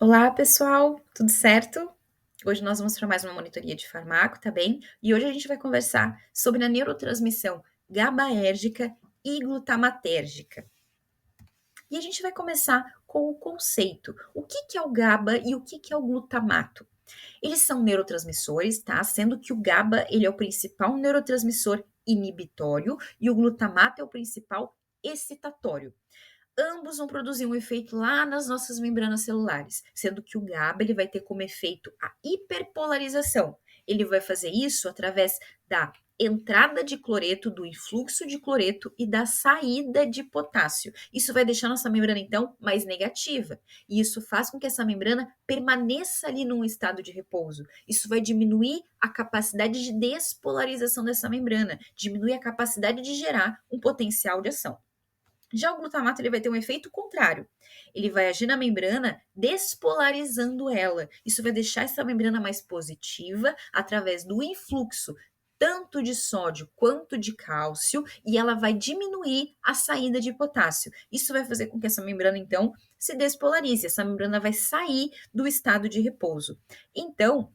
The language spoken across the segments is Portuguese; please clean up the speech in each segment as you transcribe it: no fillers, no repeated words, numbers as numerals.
Olá, pessoal, tudo certo? Hoje nós vamos para mais uma monitoria de farmaco, tá bem? E hoje a gente vai conversar sobre a neurotransmissão GABAérgica e glutamatérgica. E a gente vai começar com o conceito. O que é o GABA e o que é o glutamato? Eles são neurotransmissores, tá? Sendo que o GABA, ele é o principal neurotransmissor inibitório e o glutamato é o principal excitatório. Ambos vão produzir um efeito lá nas nossas membranas celulares, sendo que o GABA ele vai ter como efeito a hiperpolarização. Ele vai fazer isso através da entrada de cloreto, do influxo de cloreto e da saída de potássio. Isso vai deixar nossa membrana, então, mais negativa. E isso faz com que essa membrana permaneça ali num estado de repouso. Isso vai diminuir a capacidade de despolarização dessa membrana, diminuir a capacidade de gerar um potencial de ação. Já o glutamato ele vai ter um efeito contrário. Ele vai agir na membrana despolarizando ela. Isso vai deixar essa membrana mais positiva através do influxo tanto de sódio quanto de cálcio e ela vai diminuir a saída de potássio. Isso vai fazer com que essa membrana então se despolarize. Essa membrana vai sair do estado de repouso. Então,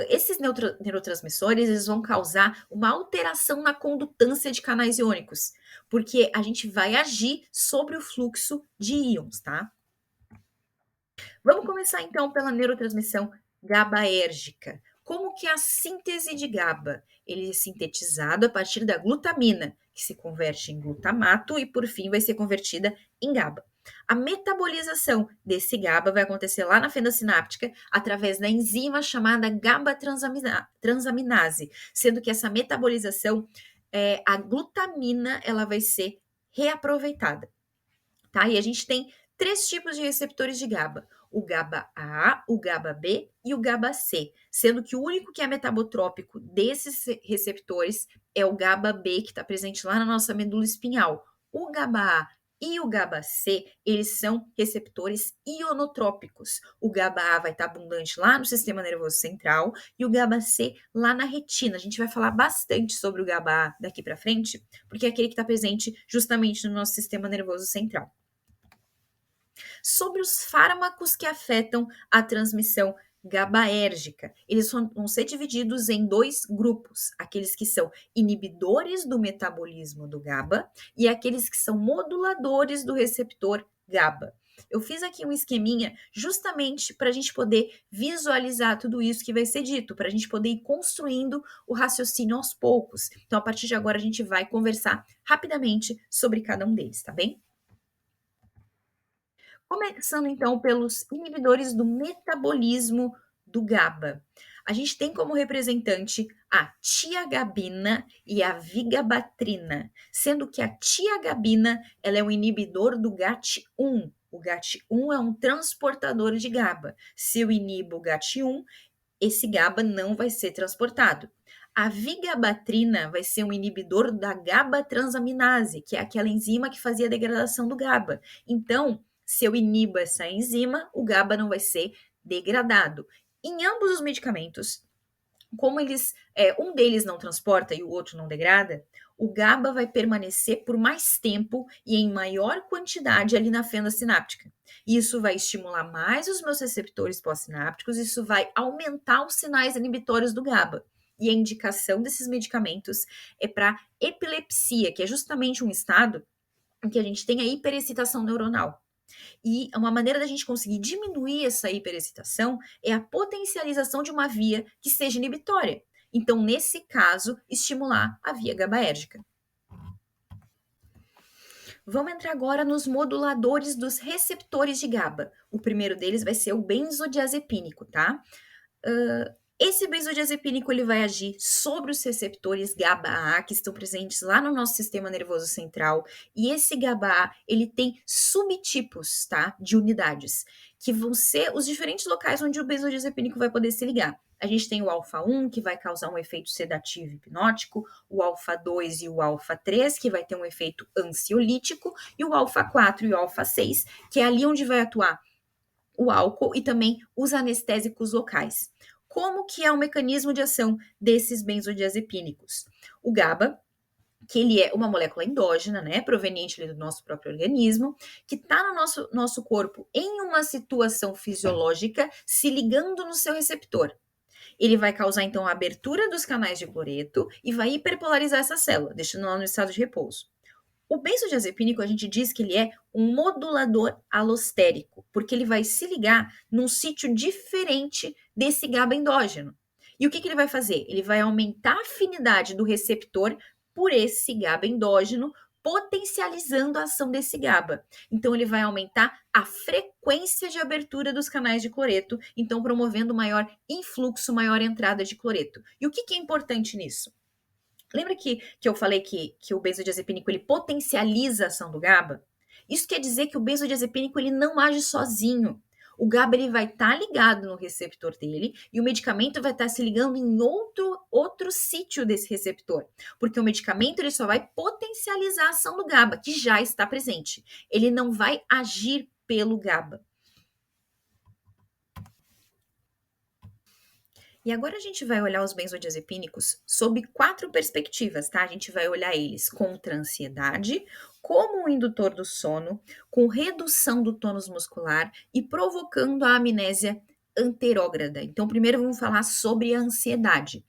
esses neurotransmissores eles vão causar uma alteração na condutância de canais iônicos, porque a gente vai agir sobre o fluxo de íons, tá? Vamos começar então pela neurotransmissão GABAérgica. Como que é a síntese de GABA? Ele é sintetizado a partir da glutamina, que se converte em glutamato e por fim vai ser convertida em GABA. A metabolização desse GABA vai acontecer lá na fenda sináptica através da enzima chamada GABA transaminase, sendo que essa metabolização, a glutamina, ela vai ser reaproveitada, tá? E a gente tem três tipos de receptores de GABA: o GABA-A, o GABA-B e o GABA-C, sendo que o único que é metabotrópico desses receptores é o GABA-B, que está presente lá na nossa medula espinhal. O GABA-A e o GABA-C, eles são receptores ionotrópicos. O GABA-A vai estar abundante lá no sistema nervoso central e o GABA-C lá na retina. A gente vai falar bastante sobre o GABA-A daqui para frente, porque é aquele que está presente justamente no nosso sistema nervoso central. Sobre os fármacos que afetam a transmissão GABAérgica, eles vão ser divididos em dois grupos: aqueles que são inibidores do metabolismo do GABA e aqueles que são moduladores do receptor GABA. Eu fiz aqui um esqueminha justamente para a gente poder visualizar tudo isso que vai ser dito, para a gente poder ir construindo o raciocínio aos poucos. Então, a partir de agora, a gente vai conversar rapidamente sobre cada um deles, tá bem? Começando então pelos inibidores do metabolismo do GABA. A gente tem como representante a tiagabina e a vigabatrina, sendo que a tiagabina ela é um inibidor do GAT1. O GAT1 é um transportador de GABA. Se eu inibo o GAT1, esse GABA não vai ser transportado. A vigabatrina vai ser um inibidor da GABA transaminase, que é aquela enzima que fazia a degradação do GABA. Então, se eu inibo essa enzima, o GABA não vai ser degradado. Em ambos os medicamentos, como um deles não transporta e o outro não degrada, o GABA vai permanecer por mais tempo e em maior quantidade ali na fenda sináptica. Isso vai estimular mais os meus receptores pós-sinápticos, isso vai aumentar os sinais inibitórios do GABA. E a indicação desses medicamentos é para epilepsia, que é justamente um estado em que a gente tem a hiperexcitação neuronal. E uma maneira da gente conseguir diminuir essa hiperexcitação é a potencialização de uma via que seja inibitória. Então, nesse caso, estimular a via GABAérgica. Vamos entrar agora nos moduladores dos receptores de GABA. O primeiro deles vai ser o benzodiazepínico, tá? Esse benzodiazepínico ele vai agir sobre os receptores GABA-A que estão presentes lá no nosso sistema nervoso central, e esse GABA-A ele tem subtipos, tá, de unidades, que vão ser os diferentes locais onde o benzodiazepínico vai poder se ligar. A gente tem o alfa-1, que vai causar um efeito sedativo e hipnótico, o alfa-2 e o alfa-3, que vai ter um efeito ansiolítico, e o alfa-4 e o alfa-6, que é ali onde vai atuar o álcool e também os anestésicos locais. Como que é o mecanismo de ação desses benzodiazepínicos? O GABA, que ele é uma molécula endógena, né, proveniente ali do nosso próprio organismo, que está no nosso corpo em uma situação fisiológica, se ligando no seu receptor. Ele vai causar, então, a abertura dos canais de cloreto e vai hiperpolarizar essa célula, deixando ela no estado de repouso. O benzodiazepínico, a gente diz que ele é um modulador alostérico, porque ele vai se ligar num sítio diferente desse GABA endógeno. E o que ele vai fazer? Ele vai aumentar a afinidade do receptor por esse GABA endógeno, potencializando a ação desse GABA. Então, ele vai aumentar a frequência de abertura dos canais de cloreto, então promovendo maior influxo, maior entrada de cloreto. E o que é importante nisso? Lembra que eu falei que o benzodiazepínico ele potencializa a ação do GABA? Isso quer dizer que o benzodiazepínico ele não age sozinho. O GABA ele vai estar ligado no receptor dele e o medicamento vai estar se ligando em outro sítio desse receptor, porque o medicamento ele só vai potencializar a ação do GABA, que já está presente. Ele não vai agir pelo GABA. E agora a gente vai olhar os benzodiazepínicos sob 4 perspectivas, tá? A gente vai olhar eles contra a ansiedade, como um indutor do sono, com redução do tônus muscular e provocando a amnésia anterógrada. Então, primeiro vamos falar sobre a ansiedade.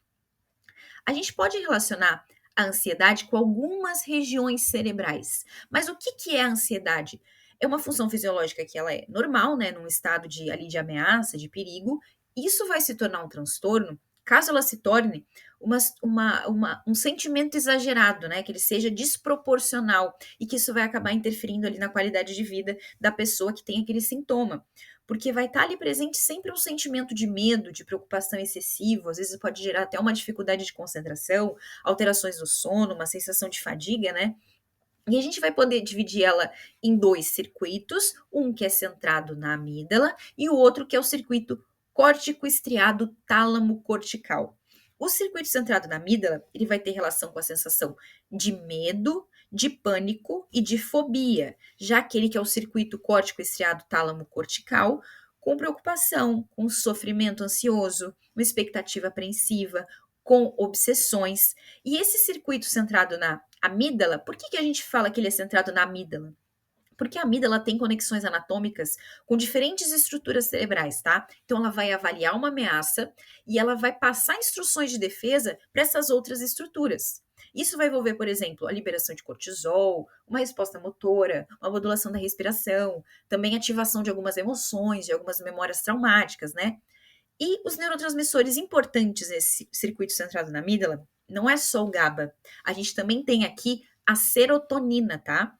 A gente pode relacionar a ansiedade com algumas regiões cerebrais. Mas o que é a ansiedade? É uma função fisiológica que ela é normal, né, num estado de ameaça, de perigo. Isso vai se tornar um transtorno caso ela se torne um sentimento exagerado, né, que ele seja desproporcional e que isso vai acabar interferindo ali na qualidade de vida da pessoa que tem aquele sintoma. Porque vai estar ali presente sempre um sentimento de medo, de preocupação excessivo, às vezes pode gerar até uma dificuldade de concentração, alterações do sono, uma sensação de fadiga, né? E a gente vai poder dividir ela em 2 circuitos, um que é centrado na amígdala e o outro que é o circuito córtico estriado tálamo cortical. O circuito centrado na amígdala, ele vai ter relação com a sensação de medo, de pânico e de fobia, já aquele que é o circuito córtico estriado tálamo cortical, com preocupação, com sofrimento ansioso, uma expectativa apreensiva, com obsessões. E esse circuito centrado na amígdala, por que a gente fala que ele é centrado na amígdala? Porque a amígdala tem conexões anatômicas com diferentes estruturas cerebrais, tá? Então ela vai avaliar uma ameaça e ela vai passar instruções de defesa para essas outras estruturas. Isso vai envolver, por exemplo, a liberação de cortisol, uma resposta motora, uma modulação da respiração, também ativação de algumas emoções, de algumas memórias traumáticas, né? E os neurotransmissores importantes nesse circuito centrado na amígdala não é só o GABA. A gente também tem aqui a serotonina, tá?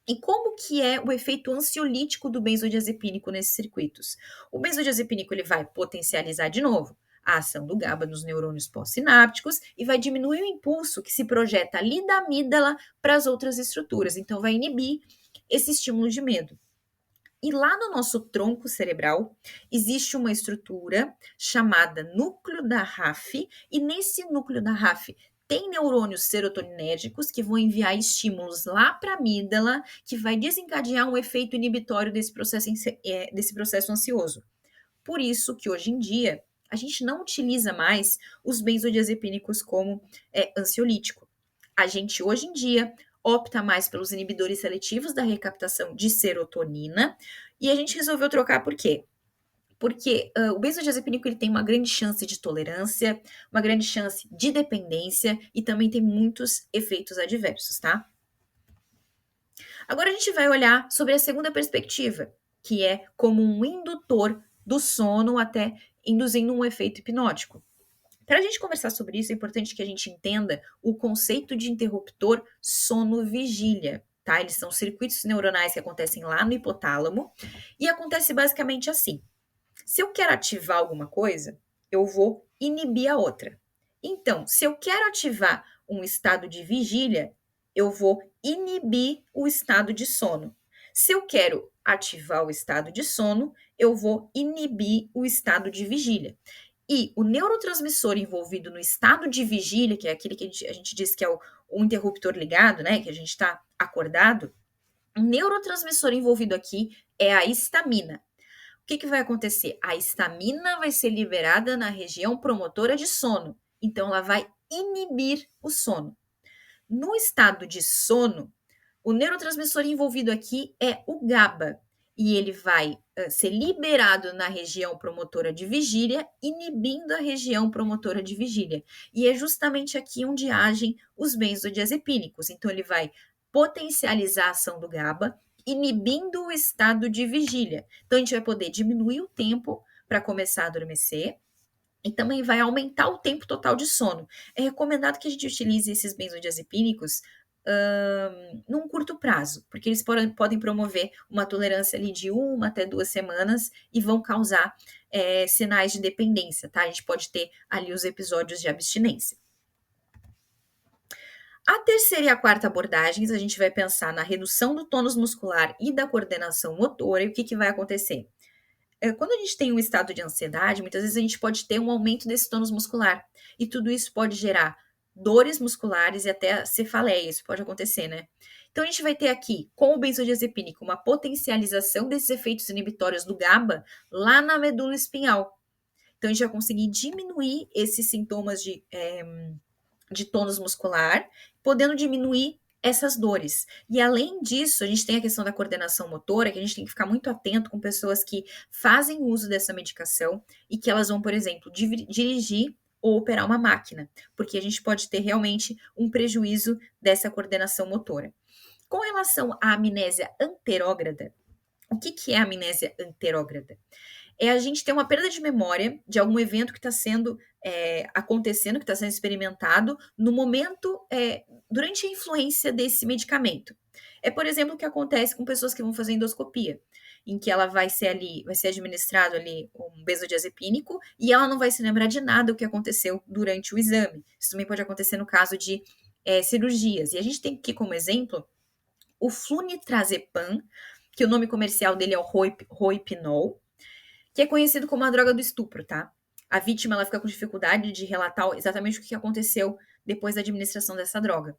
E como que é o efeito ansiolítico do benzodiazepínico nesses circuitos? O benzodiazepínico ele vai potencializar de novo a ação do GABA nos neurônios pós-sinápticos e vai diminuir o impulso que se projeta ali da amígdala para as outras estruturas. Então, vai inibir esse estímulo de medo. E lá no nosso tronco cerebral existe uma estrutura chamada núcleo da RAF, e nesse núcleo da RAF tem neurônios serotoninérgicos que vão enviar estímulos lá para a amígdala, que vai desencadear um efeito inibitório desse processo ansioso. Por isso que hoje em dia a gente não utiliza mais os benzodiazepínicos como ansiolítico. A gente hoje em dia opta mais pelos inibidores seletivos da recaptação de serotonina e a gente resolveu trocar por quê? Porque o benzodiazepínico ele tem uma grande chance de tolerância, uma grande chance de dependência e também tem muitos efeitos adversos, tá? Agora a gente vai olhar sobre a segunda perspectiva, que é como um indutor do sono, até induzindo um efeito hipnótico. Para a gente conversar sobre isso, é importante que a gente entenda o conceito de interruptor sono-vigília, tá? Eles são circuitos neuronais que acontecem lá no hipotálamo e acontece basicamente assim. Se eu quero ativar alguma coisa, eu vou inibir a outra. Então, se eu quero ativar um estado de vigília, eu vou inibir o estado de sono. Se eu quero ativar o estado de sono, eu vou inibir o estado de vigília. E o neurotransmissor envolvido no estado de vigília, que é aquele que a gente diz que é o interruptor ligado, né, que a gente está acordado, o neurotransmissor envolvido aqui é a histamina. O que vai acontecer? A histamina vai ser liberada na região promotora de sono. Então, ela vai inibir o sono. No estado de sono, o neurotransmissor envolvido aqui é o GABA, e ele vai ser liberado na região promotora de vigília, inibindo a região promotora de vigília. E é justamente aqui onde agem os benzodiazepínicos. Então, ele vai potencializar a ação do GABA, inibindo o estado de vigília. Então, a gente vai poder diminuir o tempo para começar a adormecer e também vai aumentar o tempo total de sono. É recomendado que a gente utilize esses benzodiazepínicos num curto prazo, porque eles podem promover uma tolerância ali de 1 até 2 semanas e vão causar sinais de dependência, tá? A gente pode ter ali os episódios de abstinência. A terceira e a quarta abordagens, a gente vai pensar na redução do tônus muscular e da coordenação motora, e o que vai acontecer? Quando a gente tem um estado de ansiedade, muitas vezes a gente pode ter um aumento desse tônus muscular. E tudo isso pode gerar dores musculares e até cefaleia. Isso pode acontecer, né? Então a gente vai ter aqui, com o benzodiazepínico, uma potencialização desses efeitos inibitórios do GABA lá na medula espinhal. Então a gente vai conseguir diminuir esses sintomas de tônus muscular, podendo diminuir essas dores. E além disso, a gente tem a questão da coordenação motora, que a gente tem que ficar muito atento com pessoas que fazem uso dessa medicação e que elas vão, por exemplo, dirigir ou operar uma máquina, porque a gente pode ter realmente um prejuízo dessa coordenação motora. Com relação à amnésia anterógrada, o que é a amnésia anterógrada? É a gente ter uma perda de memória de algum evento que está sendo acontecendo, que está sendo experimentado no momento, durante a influência desse medicamento. É, por exemplo, o que acontece com pessoas que vão fazer endoscopia, em que ela vai ser administrado ali um benzodiazepínico e ela não vai se lembrar de nada do que aconteceu durante o exame. Isso também pode acontecer no caso de cirurgias. E a gente tem aqui como exemplo o flunitrazepam, que o nome comercial dele é o Rohypnol, que é conhecido como a droga do estupro, tá? A vítima ela fica com dificuldade de relatar exatamente o que aconteceu depois da administração dessa droga.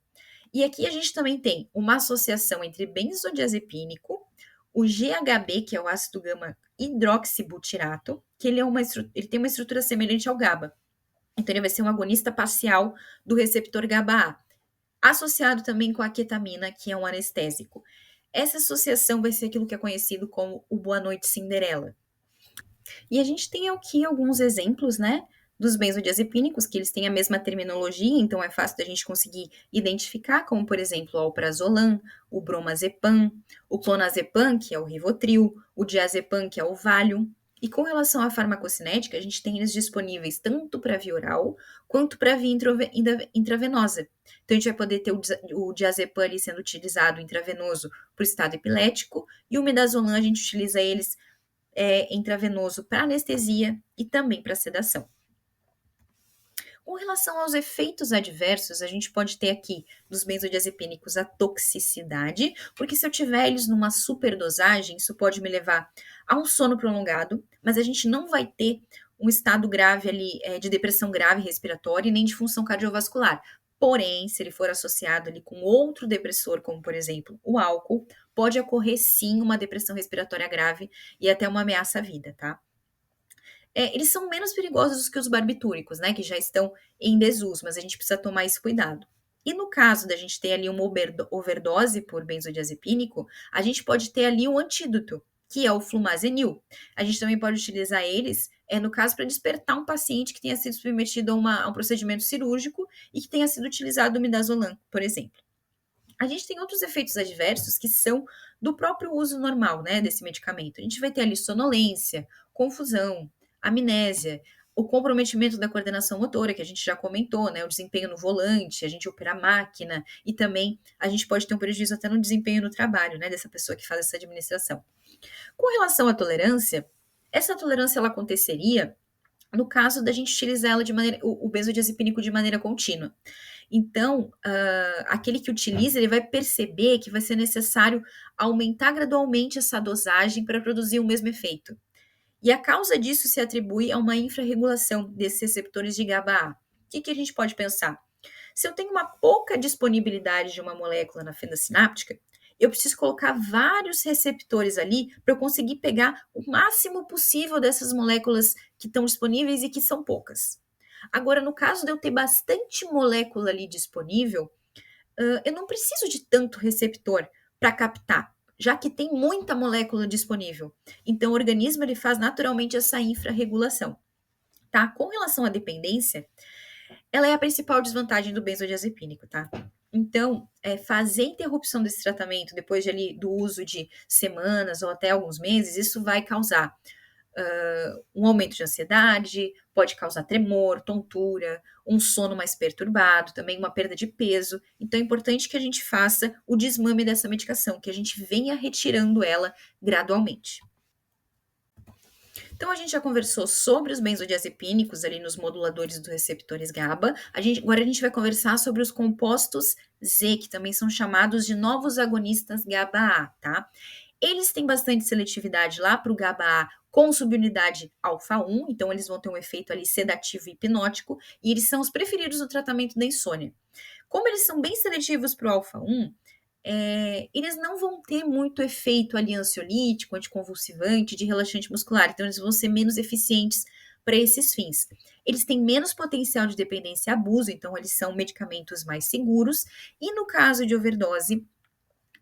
E aqui a gente também tem uma associação entre benzodiazepínico, o GHB, que é o ácido gama hidroxibutirato, que ele tem uma estrutura semelhante ao GABA. Então ele vai ser um agonista parcial do receptor GABA-A, associado também com a ketamina, que é um anestésico. Essa associação vai ser aquilo que é conhecido como o Boa Noite Cinderela. E a gente tem aqui alguns exemplos, né, dos benzodiazepínicos, que eles têm a mesma terminologia, então é fácil da gente conseguir identificar, como, por exemplo, o alprazolam, o bromazepam, o clonazepam, que é o Rivotril, o diazepam, que é o Valium. E com relação à farmacocinética, a gente tem eles disponíveis tanto para via oral quanto para via intravenosa. Então, a gente vai poder ter o diazepam ali sendo utilizado intravenoso para o estado epilético, e o midazolam a gente utiliza eles intravenoso para anestesia e também para sedação. Com relação aos efeitos adversos, a gente pode ter aqui dos benzodiazepínicos a toxicidade, porque se eu tiver eles numa superdosagem, isso pode me levar a um sono prolongado, mas a gente não vai ter um estado grave ali de depressão grave respiratória e nem de função cardiovascular. Porém, se ele for associado ali com outro depressor, como por exemplo o álcool, pode ocorrer sim uma depressão respiratória grave e até uma ameaça à vida, tá? Eles são menos perigosos que os barbitúricos, né, que já estão em desuso, mas a gente precisa tomar esse cuidado. E no caso da gente ter ali uma overdose por benzodiazepínico, a gente pode ter ali um antídoto, que é o flumazenil. A gente também pode utilizar eles, no caso, para despertar um paciente que tenha sido submetido a um procedimento cirúrgico e que tenha sido utilizado o midazolam, por exemplo. A gente tem outros efeitos adversos que são do próprio uso normal, né, desse medicamento. A gente vai ter ali sonolência, confusão, amnésia, o comprometimento da coordenação motora, que a gente já comentou, né, o desempenho no volante, a gente opera a máquina, e também a gente pode ter um prejuízo até no desempenho no trabalho, né, dessa pessoa que faz essa administração. Com relação à tolerância, essa tolerância ela aconteceria no caso da gente utilizar ela o benzodiazepínico de maneira contínua. Então, aquele que utiliza, ele vai perceber que vai ser necessário aumentar gradualmente essa dosagem para produzir o mesmo efeito. E a causa disso se atribui a uma infrarregulação desses receptores de GABA-A. O que a gente pode pensar? Se eu tenho uma pouca disponibilidade de uma molécula na fenda sináptica, eu preciso colocar vários receptores ali para eu conseguir pegar o máximo possível dessas moléculas que estão disponíveis e que são poucas. Agora, no caso de eu ter bastante molécula ali disponível, eu não preciso de tanto receptor para captar, já que tem muita molécula disponível. Então, o organismo ele faz naturalmente essa infrarregulação, tá? Com relação à dependência, ela é a principal desvantagem do benzodiazepínico, tá? Então, fazer interrupção desse tratamento depois do uso de semanas ou até alguns meses, isso vai causar um aumento de ansiedade, pode causar tremor, tontura, um sono mais perturbado, também uma perda de peso. Então é importante que a gente faça o desmame dessa medicação, que a gente venha retirando ela gradualmente. Então a gente já conversou sobre os benzodiazepínicos ali nos moduladores dos receptores GABA. Agora a gente vai conversar sobre os compostos Z, que também são chamados de novos agonistas GABA-A, tá? Eles têm bastante seletividade lá para o GABA-A com subunidade alfa-1, então eles vão ter um efeito ali sedativo e hipnótico, e eles são os preferidos no tratamento da insônia. Como eles são bem seletivos para o alfa-1, eles não vão ter muito efeito ali ansiolítico, anticonvulsivante, de relaxante muscular, então eles vão ser menos eficientes para esses fins. Eles têm menos potencial de dependência e abuso, então eles são medicamentos mais seguros, e no caso de overdose,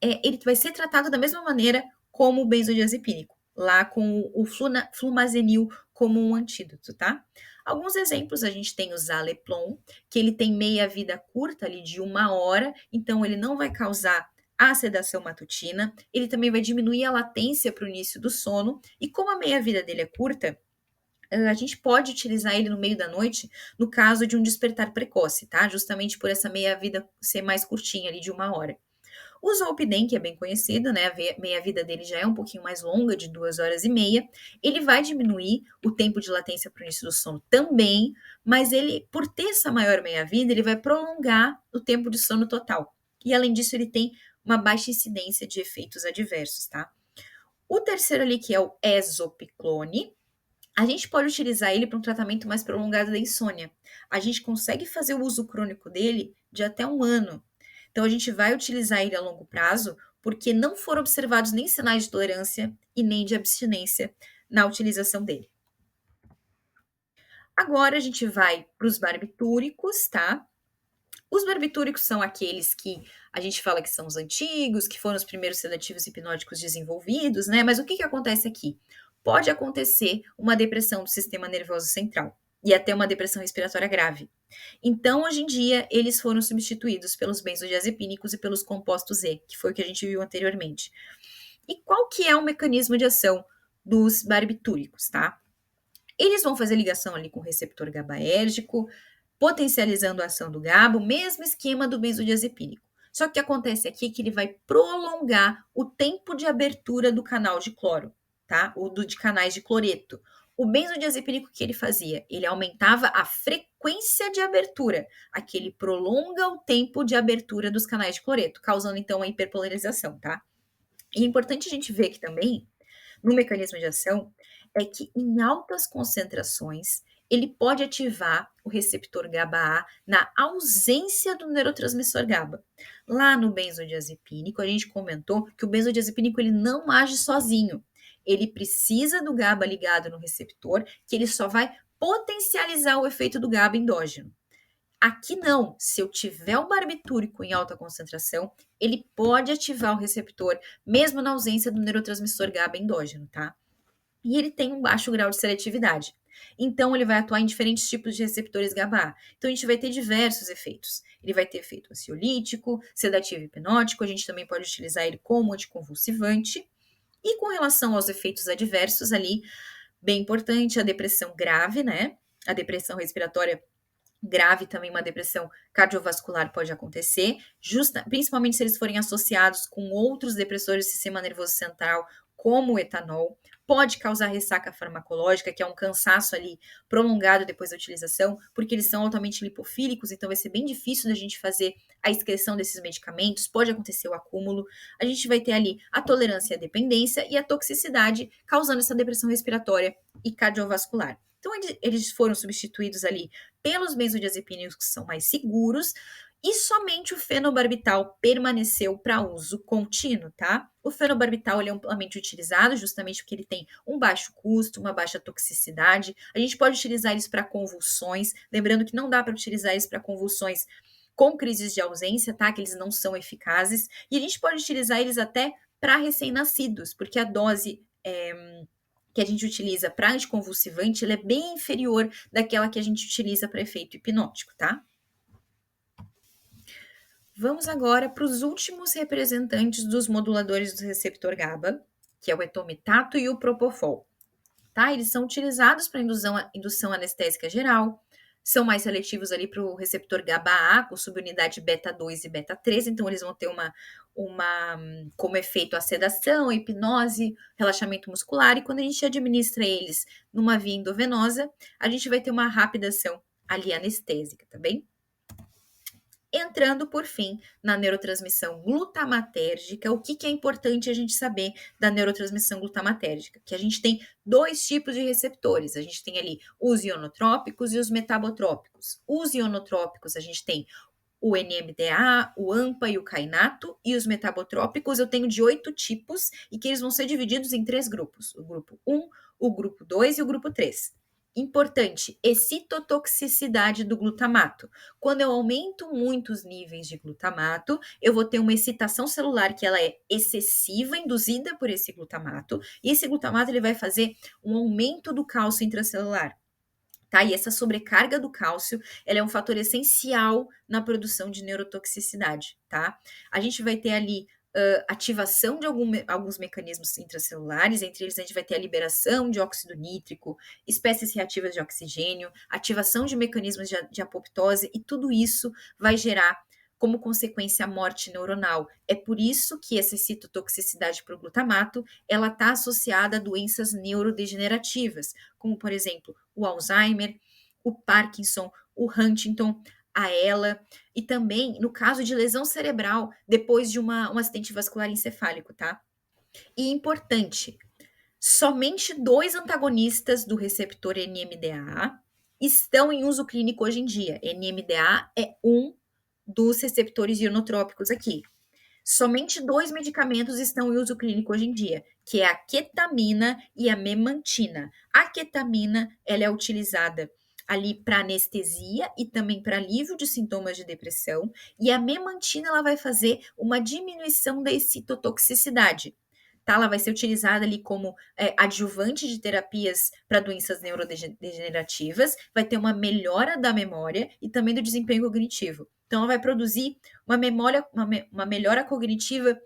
ele vai ser tratado da mesma maneira como o benzodiazepínico, lá com o flumazenil como um antídoto, tá? Alguns exemplos, a gente tem o Zaleplon, que ele tem meia-vida curta ali de 1 hora, então ele não vai causar a sedação matutina, ele também vai diminuir a latência para o início do sono, e como a meia-vida dele é curta, a gente pode utilizar ele no meio da noite, no caso de um despertar precoce, tá? Justamente por essa meia-vida ser mais curtinha ali de 1 hora. O Zolpidem, que é bem conhecido, né? A meia-vida dele já é um pouquinho mais longa, de 2 horas e meia. Ele vai diminuir o tempo de latência para o início do sono também, mas ele, por ter essa maior meia-vida, ele vai prolongar o tempo de sono total. E além disso, ele tem uma baixa incidência de efeitos adversos, tá? O terceiro ali, que é o Exopiclone, a gente pode utilizar ele para um tratamento mais prolongado da insônia. A gente consegue fazer o uso crônico dele de até 1 ano. Então, a gente vai utilizar ele a longo prazo, porque não foram observados nem sinais de tolerância e nem de abstinência na utilização dele. Agora, a gente vai para os barbitúricos, tá? Os barbitúricos são aqueles que a gente fala que são os antigos, que foram os primeiros sedativos hipnóticos desenvolvidos, né? Mas o que acontece aqui? Pode acontecer uma depressão do sistema nervoso central e até uma depressão respiratória grave. Então, hoje em dia, eles foram substituídos pelos benzodiazepínicos e pelos compostos E, que foi o que a gente viu anteriormente. E qual que é o mecanismo de ação dos barbitúricos, tá? Eles vão fazer ligação ali com o receptor GABAérgico, potencializando a ação do GABA, o mesmo esquema do benzodiazepínico. Só que o que acontece aqui é que ele vai prolongar o tempo de abertura do canal de cloro, tá? Ou de canais de cloreto. O benzodiazepínico que ele fazia? Ele aumentava a frequência de abertura. Aqui ele prolonga o tempo de abertura dos canais de cloreto, causando então a hiperpolarização, tá? E é importante a gente ver aqui também, no mecanismo de ação, é que em altas concentrações ele pode ativar o receptor GABA-A na ausência do neurotransmissor GABA. Lá no benzodiazepínico, a gente comentou que o benzodiazepínico ele não age sozinho. Ele precisa do GABA ligado no receptor, que ele só vai potencializar o efeito do GABA endógeno. Aqui não, se eu tiver o barbitúrico em alta concentração, ele pode ativar o receptor, mesmo na ausência do neurotransmissor GABA endógeno, tá? E ele tem um baixo grau de seletividade. Então, ele vai atuar em diferentes tipos de receptores GABA. Então, a gente vai ter diversos efeitos. Ele vai ter efeito ansiolítico, sedativo e hipnótico, a gente também pode utilizar ele como anticonvulsivante. E com relação aos efeitos adversos ali, bem importante, a depressão grave, né? A depressão respiratória grave também, uma depressão cardiovascular pode acontecer, principalmente se eles forem associados com outros depressores do sistema nervoso central, como o etanol. Pode causar ressaca farmacológica, que é um cansaço ali prolongado depois da utilização, porque eles são altamente lipofílicos, então vai ser bem difícil da gente fazer a excreção desses medicamentos, pode acontecer o acúmulo. A gente vai ter ali a tolerância e a dependência e a toxicidade, causando essa depressão respiratória e cardiovascular. Então, eles foram substituídos ali pelos benzodiazepínicos, que são mais seguros, e somente o fenobarbital permaneceu para uso contínuo, tá? O fenobarbital ele é amplamente utilizado justamente porque ele tem um baixo custo, uma baixa toxicidade. A gente pode utilizar eles para convulsões, lembrando que não dá para utilizar eles para convulsões com crises de ausência, tá? Que eles não são eficazes. E a gente pode utilizar eles até para recém-nascidos, porque a dose que a gente utiliza para anticonvulsivante, ela é bem inferior daquela que a gente utiliza para efeito hipnótico, tá? Vamos agora para os últimos representantes dos moduladores do receptor GABA, que é o etomitato e o propofol. Tá? Eles são utilizados para indução anestésica geral, são mais seletivos ali para o receptor GABA-A, com subunidade beta 2 e beta 3, então eles vão ter como efeito a sedação, a hipnose, relaxamento muscular, e quando a gente administra eles numa via endovenosa, a gente vai ter uma rápida ação ali anestésica, tá bem? Entrando, por fim, na neurotransmissão glutamatérgica, o que é importante a gente saber da neurotransmissão glutamatérgica? Que a gente tem dois tipos de receptores. A gente tem ali os ionotrópicos e os metabotrópicos. Os ionotrópicos, a gente tem o NMDA, o AMPA e o kainato, e os metabotrópicos eu tenho de 8 tipos, e que eles vão ser divididos em 3 grupos. O grupo 1, o grupo 2 e o grupo 3. Importante, excitotoxicidade do glutamato. Quando eu aumento muito os níveis de glutamato, eu vou ter uma excitação celular que ela é excessiva, induzida por esse glutamato, e esse glutamato ele vai fazer um aumento do cálcio intracelular. Tá? E essa sobrecarga do cálcio, ela é um fator essencial na produção de neurotoxicidade, tá? A gente vai ter ali ativação de alguns mecanismos intracelulares, entre eles a gente vai ter a liberação de óxido nítrico, espécies reativas de oxigênio, ativação de mecanismos de apoptose, e tudo isso vai gerar como consequência a morte neuronal. É por isso que essa citotoxicidade por glutamato, ela está associada a doenças neurodegenerativas, como, por exemplo, o Alzheimer, o Parkinson, o Huntington, a ELA, e também no caso de lesão cerebral depois de um acidente vascular encefálico, tá? E importante, somente 2 antagonistas do receptor NMDA estão em uso clínico hoje em dia. NMDA é um dos receptores ionotrópicos aqui. Somente 2 medicamentos estão em uso clínico hoje em dia, que é a ketamina e a memantina. A ketamina, ela é utilizada ali para anestesia e também para alívio de sintomas de depressão, e a memantina ela vai fazer uma diminuição da excitotoxicidade. Tá? Ela vai ser utilizada ali como adjuvante de terapias para doenças neurodegenerativas, vai ter uma melhora da memória e também do desempenho cognitivo. Então, ela vai produzir uma melhora cognitiva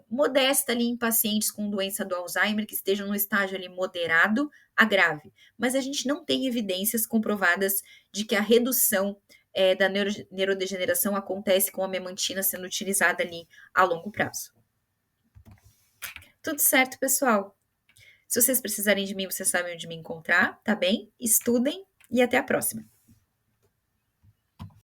modesta ali em pacientes com doença do Alzheimer que estejam no estágio ali moderado a grave. Mas a gente não tem evidências comprovadas de que a redução da neurodegeneração acontece com a memantina sendo utilizada ali a longo prazo. Tudo certo, pessoal? Se vocês precisarem de mim, vocês sabem onde me encontrar, tá bem? Estudem e até a próxima!